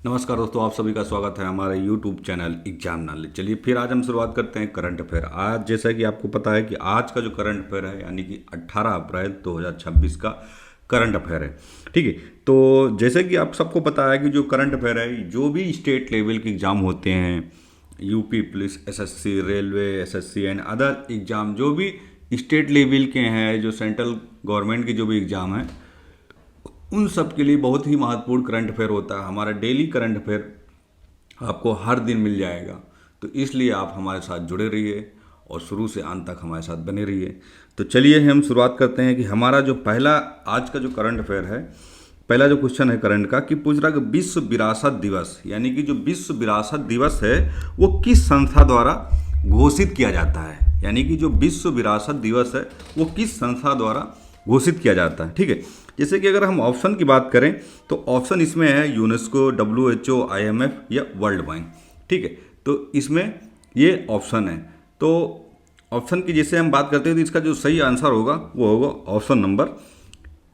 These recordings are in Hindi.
नमस्कार दोस्तों, आप सभी का स्वागत है हमारे YouTube चैनल एग्जाम नॉलेज। चलिए फिर आज हम शुरुआत करते हैं करंट अफेयर। आज जैसा कि आपको पता है कि आज का जो करंट अफेयर है यानी कि 18 अप्रैल 2026 का करंट अफेयर है। ठीक है, तो जैसे कि आप सबको पता है कि जो करंट अफेयर है, जो भी स्टेट लेवल के एग्ज़ाम होते हैं, UP police, SSC, railway, SSC and other exam, जो भी स्टेट लेवल के हैं, जो सेंट्रल गवर्नमेंट के जो भी एग्ज़ाम हैं, उन सब के लिए बहुत ही महत्वपूर्ण करंट अफेयर होता है। हमारा डेली करंट अफेयर आपको हर दिन मिल जाएगा, तो इसलिए आप हमारे साथ जुड़े रहिए और शुरू से अंत तक हमारे साथ बने रहिए। तो चलिए हम शुरुआत करते हैं कि हमारा जो पहला आज का जो करंट अफेयर है, पहला जो क्वेश्चन है करंट का, कि पूछ रहा कि विश्व विरासत दिवस यानी कि जो विश्व विरासत दिवस है वो किस संस्था द्वारा घोषित किया जाता है। यानी कि जो विश्व विरासत दिवस है वो किस संस्था द्वारा घोषित किया जाता है। ठीक है, जैसे कि अगर हम ऑप्शन की बात करें तो ऑप्शन इसमें है यूनेस्को, WHO, IMF या वर्ल्ड बैंक। ठीक है, तो इसमें ये ऑप्शन है। तो ऑप्शन की जैसे हम बात करते हैं तो इसका जो सही आंसर होगा वो होगा ऑप्शन नंबर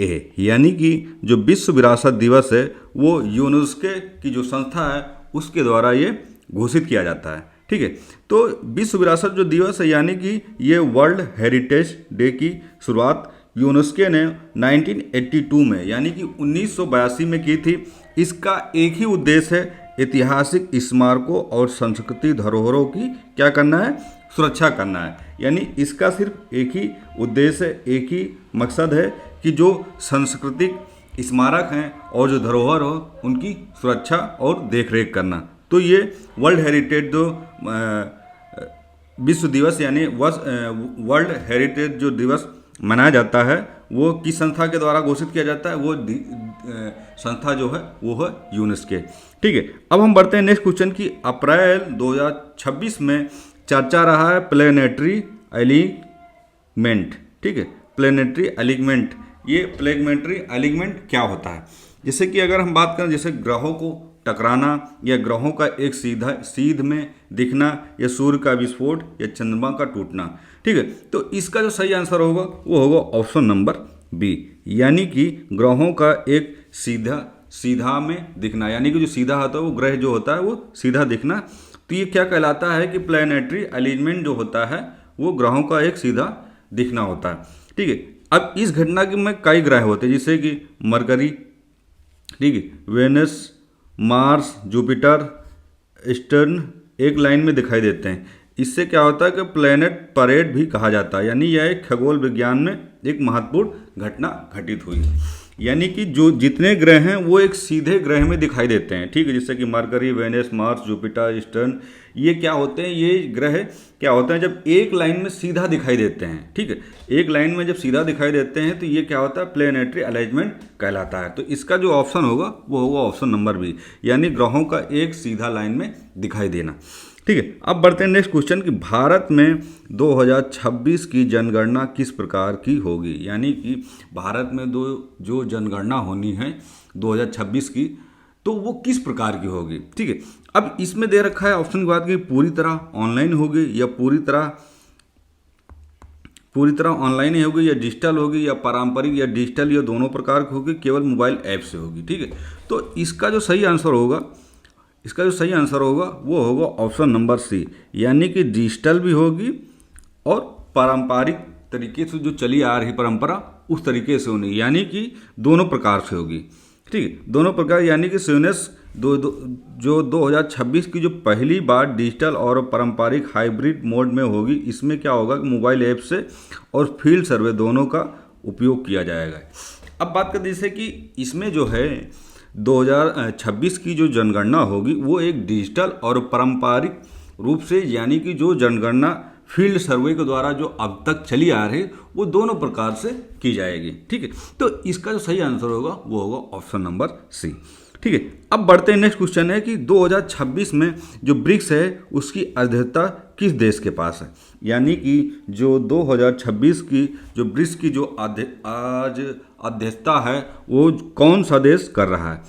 ए, यानी कि जो विश्व विरासत दिवस है वो यूनेस्को की जो संस्था है उसके द्वारा ये घोषित किया जाता है। ठीक है, तो विश्व विरासत जो दिवस है यानी कि ये वर्ल्ड हेरिटेज डे की शुरुआत यूनेस्को ने 1982 में यानी कि 1982 में की थी। इसका एक ही उद्देश्य है ऐतिहासिक स्मारकों और संस्कृति धरोहरों की क्या करना है, सुरक्षा करना है। यानी इसका सिर्फ एक ही उद्देश्य है, एक ही मकसद है कि जो सांस्कृतिक स्मारक हैं और जो धरोहर हो उनकी सुरक्षा और देखरेख करना। तो ये वर्ल्ड हेरिटेज जो विश्व दिवस यानी वर्ल्ड हेरिटेज जो दिवस मनाया जाता है वो किस संस्था के द्वारा घोषित किया जाता है, वो संस्था जो है वो है यूनेस्को। ठीक है, अब हम बढ़ते हैं नेक्स्ट क्वेश्चन की। अप्रैल 2026 में चर्चा रहा है प्लेनेटरी एलिगमेंट। ठीक है, प्लेनेटरी एलिगमेंट, ये प्लेनेटरी एलिगमेंट क्या होता है। जैसे कि अगर हम बात करें जैसे ग्रहों को टकराना या ग्रहों का एक सीध में दिखना या सूर्य का विस्फोट या चंद्रमा का टूटना। ठीक है, तो इसका जो सही आंसर होगा वो होगा ऑप्शन नंबर बी, यानी कि ग्रहों का एक सीधा में दिखना, यानी कि जो सीधा होता है वो ग्रह जो होता है वो सीधा दिखना। तो ये क्या कहलाता है कि प्लैनेटरी अलाइनमेंट जो होता है वो ग्रहों का एक सीधा दिखना होता है। ठीक है, अब इस घटना के में कई ग्रह होते हैं जैसे कि मरकरी, ठीक है, वेनस, मार्स, जुपिटर, सैटर्न एक लाइन में दिखाई देते हैं। इससे क्या होता है कि प्लैनेट परेड भी कहा जाता है, यानी यह एक खगोल विज्ञान में एक महत्वपूर्ण घटना घटित हुई। यानी कि जो जितने ग्रह हैं वो एक सीधे ग्रह में दिखाई देते हैं। ठीक है, जैसे कि Mercury, Venus, Mars, Jupiter, Saturn, ये क्या होते हैं, ये ग्रह क्या होते हैं जब एक लाइन में सीधा दिखाई देते हैं। ठीक है, एक लाइन में जब सीधा दिखाई देते हैं तो ये क्या होता है, प्लैनेटरी अलाइनमेंट कहलाता है। तो इसका जो ऑप्शन होगा वो होगा ऑप्शन नंबर बी, यानी ग्रहों का एक सीधा लाइन में दिखाई देना। ठीक है, अब बढ़ते हैं नेक्स्ट क्वेश्चन कि भारत में 2026 की जनगणना किस प्रकार की होगी। यानी कि भारत में जो जनगणना होनी है 2026 की, तो वो किस प्रकार की होगी। ठीक है, अब इसमें दे रखा है ऑप्शन के बाद कि पूरी तरह ऑनलाइन होगी या पूरी तरह ऑनलाइन ही होगी या डिजिटल होगी या पारंपरिक या डिजिटल या दोनों प्रकार की होगी, केवल मोबाइल ऐप से होगी। ठीक है, तो इसका जो सही आंसर होगा वो होगा ऑप्शन नंबर सी, यानी कि डिजिटल भी होगी और पारंपरिक तरीके से जो चली आ रही परंपरा उस तरीके से होनी, यानी कि दोनों प्रकार से होगी। ठीक है, दोनों प्रकार, यानी कि सिवनेस जो 2026 की जो पहली बार डिजिटल और पारंपरिक हाइब्रिड मोड में होगी, इसमें क्या होगा कि मोबाइल ऐप से और फील्ड सर्वे दोनों का उपयोग किया जाएगा। अब बात करते जैसे कि इसमें जो है 2026 की जो जनगणना होगी वो एक डिजिटल और पारंपरिक रूप से, यानी कि जो जनगणना फील्ड सर्वे के द्वारा जो अब तक चली आ रही वो दोनों प्रकार से की जाएगी। ठीक है, तो इसका जो सही आंसर होगा वो होगा ऑप्शन नंबर सी। ठीक है, अब बढ़ते हैं नेक्स्ट क्वेश्चन है कि 2026 में जो ब्रिक्स है उसकी अध्यक्षता किस देश के पास है। यानी कि जो 2026 की जो ब्रिक्स की जो आज अध्यक्षता है वो कौन सा देश कर रहा है।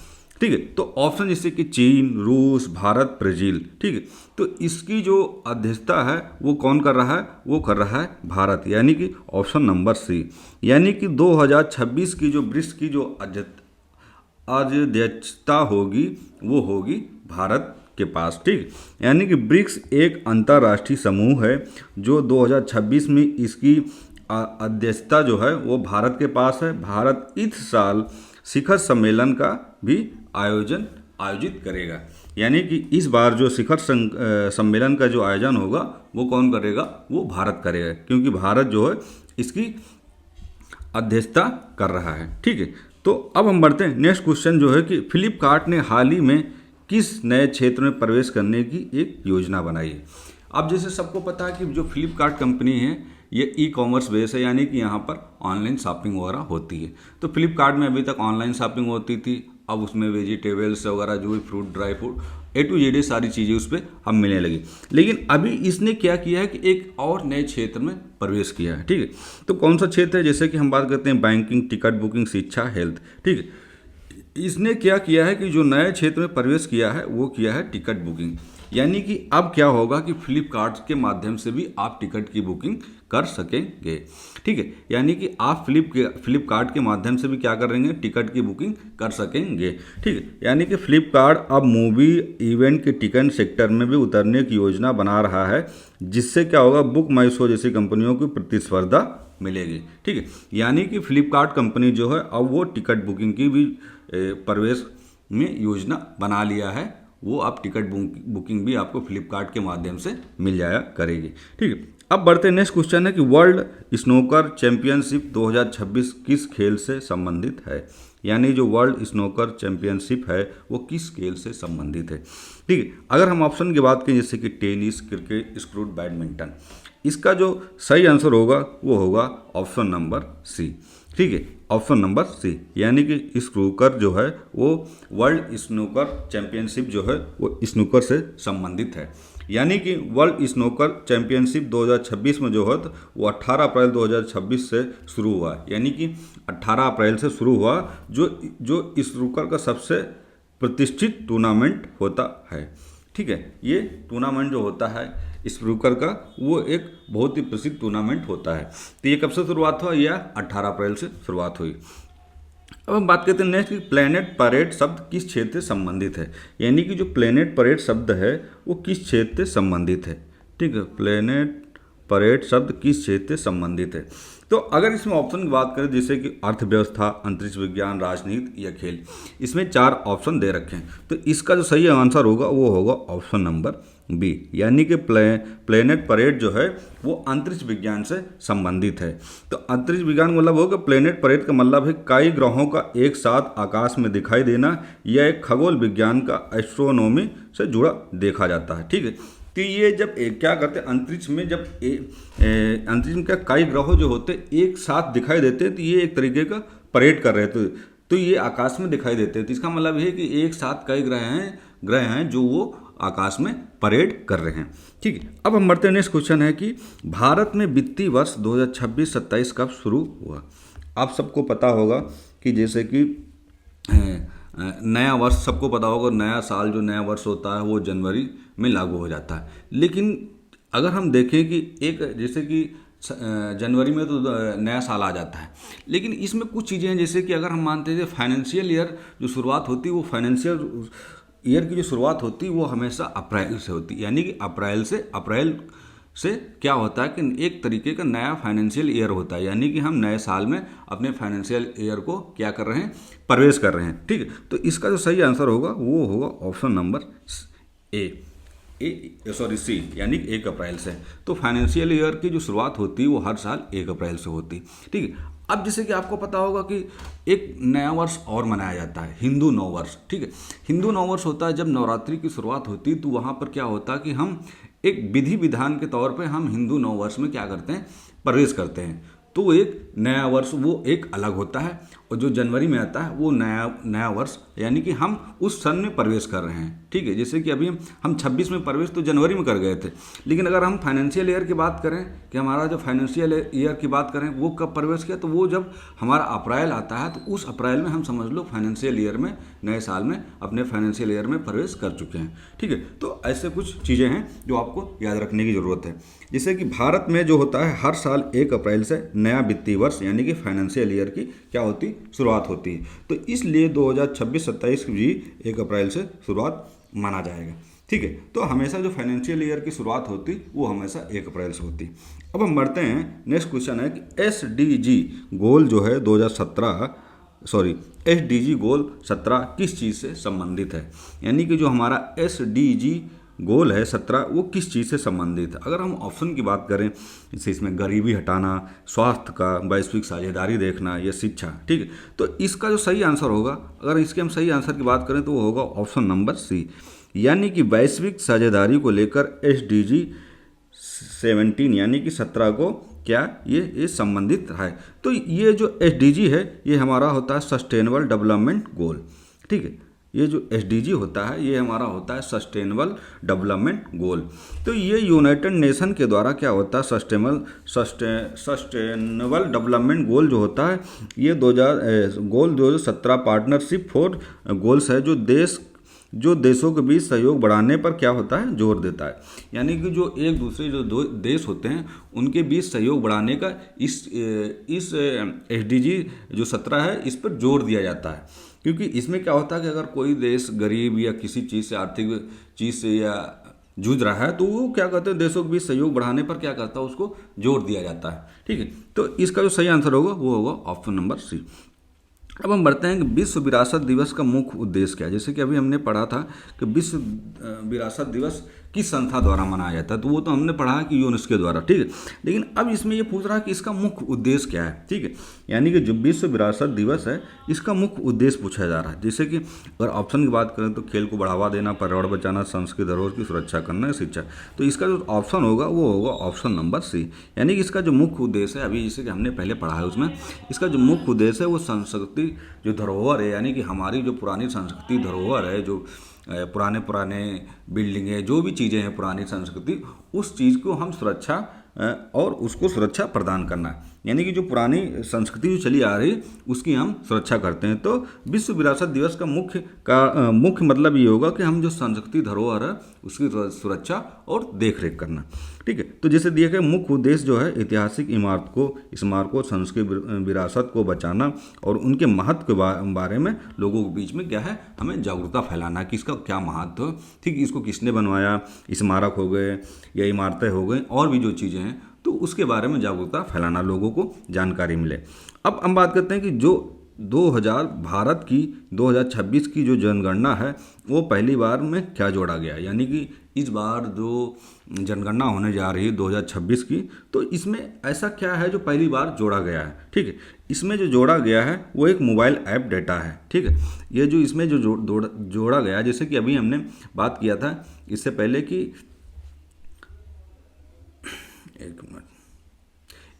ठीक है, तो ऑप्शन जैसे कि चीन, रूस, भारत, ब्राज़ील। ठीक है, तो इसकी जो अध्यक्षता है वो कौन कर रहा है, वो कर रहा है भारत, यानी कि ऑप्शन नंबर सी। यानी कि 2026 की जो ब्रिक्स की जो अध्यक्षता होगी वो होगी भारत के पास। ठीक, यानी कि ब्रिक्स एक अंतर्राष्ट्रीय समूह है जो 2026 में इसकी अध्यक्षता जो है वो भारत के पास है। भारत इस साल शिखर सम्मेलन का भी आयोजित करेगा, यानी कि इस बार जो शिखर सम्मेलन का जो आयोजन होगा वो कौन करेगा, वो भारत करेगा, क्योंकि भारत जो है इसकी अध्यक्षता कर रहा है। ठीक है, तो अब हम बढ़ते हैं नेक्स्ट क्वेश्चन जो है कि फ्लिपकार्ट ने हाल ही में किस नए क्षेत्र में प्रवेश करने की एक योजना बनाई है। अब जैसे सबको पता है कि जो फ्लिपकार्ट कंपनी है ये ई कॉमर्स बेस है, यानी कि यहाँ पर ऑनलाइन शॉपिंग वगैरह होती है। तो फ्लिपकार्ट में अभी तक ऑनलाइन शॉपिंग होती थी, अब उसमें वेजिटेबल्स वगैरह जो भी fruit dry fruit A to Z सारी चीज़ें उस पर हम मिलने लगी। लेकिन अभी इसने क्या किया है कि एक और नए क्षेत्र में प्रवेश किया है। ठीक है, तो कौन सा क्षेत्र है, जैसे कि हम बात करते हैं बैंकिंग, टिकट बुकिंग, शिक्षा, हेल्थ। ठीक है, इसने क्या किया है कि जो नए क्षेत्र में प्रवेश किया है वो किया है टिकट बुकिंग, यानी कि अब क्या होगा कि फ्लिपकार्ट के माध्यम से भी आप टिकट की बुकिंग कर सकेंगे। ठीक है, यानी कि आप फ्लिपकार्ट के माध्यम से भी क्या करेंगे, टिकट की बुकिंग कर सकेंगे। ठीक है, यानी कि फ्लिपकार्ट अब मूवी इवेंट के टिकट सेक्टर में भी उतरने की योजना बना रहा है, जिससे क्या होगा, बुक माई शो जैसी कंपनियों की प्रतिस्पर्धा मिलेगी। ठीक है, यानी कि फ्लिपकार्ट कंपनी जो है अब वो टिकट बुकिंग की भी प्रवेश में योजना बना लिया है, वो आप टिकट बुकिंग भी आपको फ्लिपकार्ट के माध्यम से मिल जाया करेगी। ठीक है, अब बढ़ते हैं नेक्स्ट क्वेश्चन है कि वर्ल्ड स्नूकर चैंपियनशिप 2026 किस खेल से संबंधित है, यानी जो वर्ल्ड स्नूकर चैंपियनशिप है वो किस खेल से संबंधित है। ठीक है, अगर हम ऑप्शन की बात करें जैसे कि टेनिस, क्रिकेट, स्क्रूट, बैडमिंटन, इसका जो सही आंसर होगा वो होगा ऑप्शन नंबर सी। ठीक है, ऑप्शन नंबर सी, यानी कि स्नूकर जो है वो वर्ल्ड स्नूकर चैंपियनशिप जो है वो स्नूकर से संबंधित है। यानी कि वर्ल्ड स्नूकर चैंपियनशिप 2026 में जो है वो 18 अप्रैल 2026 से शुरू हुआ, यानी कि 18 अप्रैल से शुरू हुआ, जो स्नूकर का सबसे प्रतिष्ठित टूर्नामेंट होता है। ठीक है, ये टूर्नामेंट जो होता है स्नूकर का वो एक बहुत ही प्रसिद्ध टूर्नामेंट होता है। तो ये कब से शुरुआत हुआ, यह 18 अप्रैल से शुरुआत हुई। अब हम बात करते हैं नेक्स्ट कि प्लेनेट परेड शब्द किस क्षेत्र से संबंधित है, यानी कि जो प्लेनेट परेड शब्द है वो किस क्षेत्र से संबंधित है। ठीक है, प्लेनेट परेड शब्द किस क्षेत्र से संबंधित है। तो अगर इसमें ऑप्शन की बात करें जैसे कि अर्थव्यवस्था, अंतरिक्ष विज्ञान, राजनीति या खेल, इसमें 4 ऑप्शन दे रखे हैं। तो इसका जो सही आंसर होगा वो होगा ऑप्शन नंबर बी, यानी कि प्लेनेट परेड जो है वो अंतरिक्ष विज्ञान से संबंधित है। तो अंतरिक्ष विज्ञान मतलब होगा प्लेनेट परेड का मतलब है कई ग्रहों का एक साथ आकाश में दिखाई देना, यह एक खगोल विज्ञान का एस्ट्रोनॉमी से जुड़ा देखा जाता है। ठीक है, तो ये जब क्या करते हैं अंतरिक्ष में, जब अंतरिक्ष में क्या कई ग्रह जो होते एक साथ दिखाई देते हैं, तो ये एक तरीके का परेड कर रहे थे, तो ये आकाश में दिखाई देते हैं। तो इसका मतलब है कि एक साथ कई ग्रह हैं जो वो आकाश में परेड कर रहे हैं। ठीक है, अब हम बढ़ते हैं नेक्स्ट क्वेश्चन है कि भारत में वित्तीय वर्ष 2026-27 कब शुरू हुआ। आप सबको पता होगा कि जैसे कि नया वर्ष सबको पता होगा, नया साल जो नया वर्ष होता है वो जनवरी में लागू हो जाता है। लेकिन अगर हम देखें कि एक जैसे कि जनवरी में तो नया साल आ जाता है, लेकिन इसमें कुछ चीज़ें हैं जैसे कि अगर हम मानते हैं फाइनेंशियल ईयर जो शुरुआत होती है वो फाइनेंशियल ईयर की जो शुरुआत होती है वो हमेशा अप्रैल से होती है, यानी कि अप्रैल से क्या होता है कि एक तरीके का नया फाइनेंशियल ईयर होता है, यानी कि हम नए साल में अपने फाइनेंशियल ईयर को क्या कर रहे हैं, प्रवेश कर रहे हैं। ठीक है, तो इसका जो सही आंसर होगा वो होगा ऑप्शन नंबर सी, यानी 1 अप्रैल से। तो फाइनेंशियल ईयर की जो शुरुआत होती है वो हर साल 1 अप्रैल से होती। ठीक है, अब जैसे कि आपको पता होगा कि एक नया वर्ष और मनाया जाता है, हिंदू नववर्ष। ठीक है, हिंदू नववर्ष होता है जब नवरात्रि की शुरुआत होती है, तो वहाँ पर क्या होता है कि हम एक विधि विधान के तौर पे हम हिंदू नववर्ष में क्या करते हैं, प्रवेश करते हैं। तो एक नया वर्ष वो एक अलग होता है, और जो जनवरी में आता है वो नया वर्ष, यानी कि हम उस सन में प्रवेश कर रहे हैं। ठीक है, जैसे कि अभी हम 26 में प्रवेश तो जनवरी में कर गए थे, लेकिन अगर हम फाइनेंशियल ईयर की बात करें कि हमारा जो फाइनेंशियल ईयर की बात करें वो कब प्रवेश किया, तो वो जब हमारा अप्रैल आता है, तो उस अप्रैल में हम समझ लो फाइनेंशियल ईयर में, नए साल में अपने फाइनेंशियल ईयर में प्रवेश कर चुके हैं। ठीक है, तो ऐसे कुछ चीज़ें हैं जो आपको याद रखने की ज़रूरत है। जैसे कि भारत में जो होता है हर साल 1 अप्रैल से नया वित्तीय वर्ष यानी कि फाइनेंशियल ईयर की क्या होती शुरुआत होती है। तो इसलिए 2026-27 भी 1 अप्रैल से शुरुआत माना जाएगा। ठीक है, तो हमेशा जो फाइनेंशियल ईयर की शुरुआत होती वो हमेशा 1 अप्रैल से होती। अब हम बढ़ते हैं, नेक्स्ट क्वेश्चन है कि SDG गोल जो है SDG गोल 17 किस चीज़ से संबंधित है। यानी कि जो हमारा SDG गोल है 17 वो किस चीज़ से संबंधित है। अगर हम ऑप्शन की बात करें, जैसे इसमें गरीबी हटाना, स्वास्थ्य का, वैश्विक साझेदारी देखना या शिक्षा, ठीक है, तो इसका जो सही आंसर होगा, अगर इसके हम सही आंसर की बात करें तो वो होगा ऑप्शन नंबर सी, यानी कि वैश्विक साझेदारी को लेकर SDG 17 यानी कि 17 को क्या ये संबंधित है। तो ये जो SDG है ये हमारा होता है सस्टेनेबल डेवलपमेंट गोल। ठीक है, ये जो SDG होता है ये हमारा होता है सस्टेनेबल डेवलपमेंट गोल। तो ये यूनाइटेड नेशन के द्वारा क्या होता है, सस्टेनेबल डेवलपमेंट गोल जो होता है ये 2017 पार्टनरशिप फॉर गोल्स है, जो देशों के बीच सहयोग बढ़ाने पर क्या होता है, जोर देता है। यानी कि जो एक दूसरे जो दो देश होते हैं उनके बीच सहयोग बढ़ाने का इस SDG जो 17 है इस पर जोर दिया जाता है। क्योंकि इसमें क्या होता है कि अगर कोई देश गरीब या किसी चीज़ से, आर्थिक चीज़ से या जूझ रहा है तो वो क्या कहते हैं, देशों के बीच सहयोग बढ़ाने पर क्या करता है, उसको जोर दिया जाता है। ठीक है, तो इसका जो सही आंसर होगा वो होगा ऑप्शन नंबर सी। अब हम बढ़ते हैं कि विश्व विरासत दिवस का मुख्य उद्देश्य क्या है। जैसे कि अभी हमने पढ़ा था कि विश्व विरासत दिवस किस संस्था द्वारा मनाया जाता है, तो वो तो हमने पढ़ा कि यूनेस्को द्वारा। ठीक है, लेकिन अब इसमें ये पूछ रहा है कि इसका मुख्य उद्देश्य क्या है। ठीक है, यानी कि जो विश्व विरासत दिवस है इसका मुख्य उद्देश्य पूछा जा रहा है। जैसे कि अगर ऑप्शन की बात करें तो खेल को बढ़ावा देना, पर्यावरण बचाना, संस्कृति धरोहर की सुरक्षा करना, शिक्षा। तो इसका जो ऑप्शन होगा वो होगा ऑप्शन नंबर सी, यानी कि इसका जो मुख्य उद्देश्य है, अभी जैसे कि हमने पहले पढ़ा है उसमें, इसका जो मुख्य उद्देश्य है वो संस्कृति जो धरोहर है, यानी कि हमारी जो पुरानी संस्कृति धरोहर है, जो पुराने बिल्डिंगें, जो भी चीज़ें हैं पुरानी संस्कृति, उस चीज़ को हम सुरक्षा और उसको सुरक्षा प्रदान करना है। यानी कि जो पुरानी संस्कृति जो चली आ रही है उसकी हम सुरक्षा करते हैं। तो विश्व विरासत दिवस का मुख्य मतलब ये होगा कि हम जो संस्कृति धरोहर है उसकी सुरक्षा और देखरेख करना। ठीक है, तो जैसे दिया गया मुख्य उद्देश्य जो है ऐतिहासिक स्मारकों, संस्कृति विरासत को बचाना और उनके महत्व के बारे में लोगों के बीच में क्या है, हमें जागरूकता फैलाना कि इसका क्या महत्व है। ठीक, इसको किसने बनवाया, स्मारक हो गए या इमारतें हो गई और भी जो चीज़ें हैं, तो उसके बारे में जागरूकता फैलाना, लोगों को जानकारी मिले। अब हम बात करते हैं कि जो 2026 की जो जनगणना है वो पहली बार में क्या जोड़ा गया। यानी कि इस बार जो जनगणना होने जा रही है 2026 की, तो इसमें ऐसा क्या है जो पहली बार जोड़ा गया है। ठीक है, इसमें जो जोड़ा गया है वो एक मोबाइल ऐप डेटा है। ठीक है, ये जो इसमें जो जोड़ा गया, जैसे कि अभी हमने बात किया था इससे पहले कि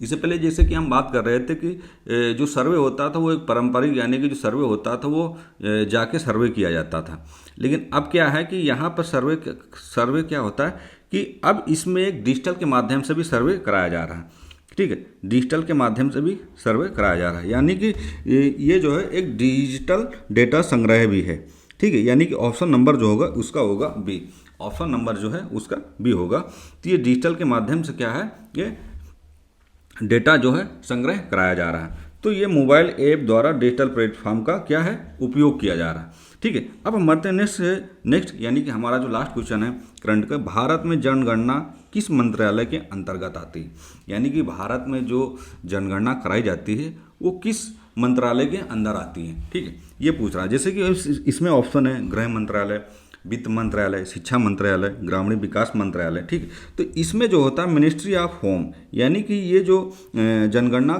इससे पहले जैसे कि हम बात कर रहे थे कि जो सर्वे होता था वो एक पारंपरिक, यानी कि जो सर्वे होता था वो जाके सर्वे किया जाता था। लेकिन अब क्या है कि यहाँ पर सर्वे क्या होता है कि अब इसमें एक डिजिटल के माध्यम से भी सर्वे कराया जा रहा है। ठीक है, डिजिटल के माध्यम से भी सर्वे कराया जा रहा है, यानी कि ये जो है एक डिजिटल डेटा संग्रह भी है। ठीक है, यानी कि ऑप्शन नंबर जो होगा उसका होगा बी, ऑप्शन नंबर जो है उसका बी होगा। तो ये डिजिटल के माध्यम से क्या है, ये डेटा जो है संग्रह कराया जा रहा है। तो ये मोबाइल ऐप द्वारा डिजिटल प्लेटफॉर्म का क्या है, उपयोग किया जा रहा है। ठीक है, अब हम बढ़ते हैं नेक्स्ट, यानी कि हमारा जो लास्ट क्वेश्चन है करंट का, भारत में जनगणना किस मंत्रालय के अंतर्गत आती है। यानी कि भारत में जो जनगणना कराई जाती है वो किस मंत्रालय के अंदर आती है। ठीक है, ये पूछ रहा है। जैसे कि इसमें ऑप्शन है गृह मंत्रालय, वित्त मंत्रालय, शिक्षा मंत्रालय, ग्रामीण विकास मंत्रालय। ठीक है, तो इसमें जो होता है मिनिस्ट्री ऑफ होम, यानी कि ये जो जनगणना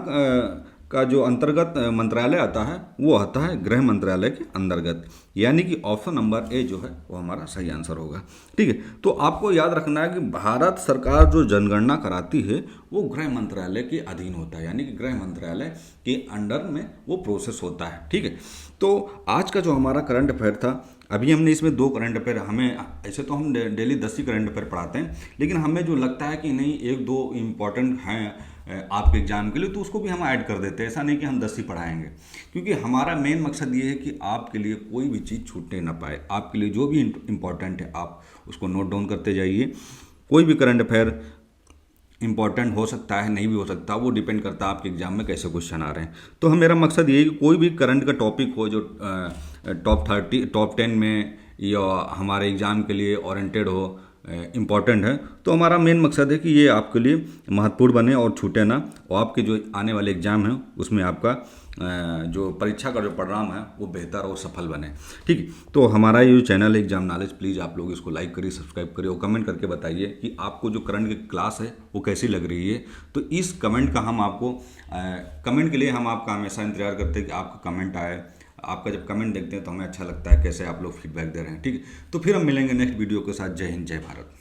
का जो अंतर्गत मंत्रालय आता है वो आता है गृह मंत्रालय के अंतर्गत, यानी कि ऑप्शन नंबर ए जो है वो हमारा सही आंसर होगा। ठीक है, तो आपको याद रखना है कि भारत सरकार जो जनगणना कराती है वो गृह मंत्रालय के अधीन होता है, यानी कि गृह मंत्रालय के अंडर में वो प्रोसेस होता है। ठीक है, तो आज का जो हमारा करंट अफेयर था, अभी हमने इसमें 2 करंट अफेयर, हमें ऐसे तो हम डेली 10 ही करंट अफेयर पढ़ाते हैं, लेकिन हमें जो लगता है कि नहीं 1-2 इम्पॉर्टेंट हैं आपके एग्जाम के लिए, तो उसको भी हम ऐड कर देते हैं। ऐसा नहीं कि हम 10 ही पढ़ाएंगे, क्योंकि हमारा मेन मकसद ये है कि आपके लिए कोई भी चीज़ छूटने ना पाए। आपके लिए जो भी इम्पॉर्टेंट है आप उसको नोट डाउन करते जाइए। कोई भी करंट अफेयर इम्पॉर्टेंट हो सकता है, नहीं भी हो सकता, वो डिपेंड करता है आपके एग्जाम में कैसे क्वेश्चन आ रहे हैं। तो हम मेरा मकसद ये है कि कोई भी करंट का टॉपिक हो जो टॉप 10 में या हमारे एग्ज़ाम के लिए ओरिएंटेड हो, इम्पॉर्टेंट है, तो हमारा मेन मकसद है कि ये आपके लिए महत्वपूर्ण बने और छूटे ना, और आपके जो आने वाले एग्ज़ाम हैं उसमें आपका जो परीक्षा का जो परिणाम है वो बेहतर और सफल बने। ठीक है, तो हमारा ये जो चैनल है एग्जाम नॉलेज, प्लीज़ आप लोग इसको लाइक करिए, सब्सक्राइब करिए और कमेंट करके बताइए कि आपको जो करंट की क्लास है वो कैसी लग रही है। तो इस कमेंट का हम आपको कमेंट के लिए हम आपका हमेशा इंतजार करते हैं कि आपका कमेंट आए। आपका जब कमेंट देखते हैं तो हमें अच्छा लगता है कैसे आप लोग फीडबैक दे रहे हैं। ठीक है, तो फिर हम मिलेंगे नेक्स्ट वीडियो के साथ। जय हिंद, जय भारत।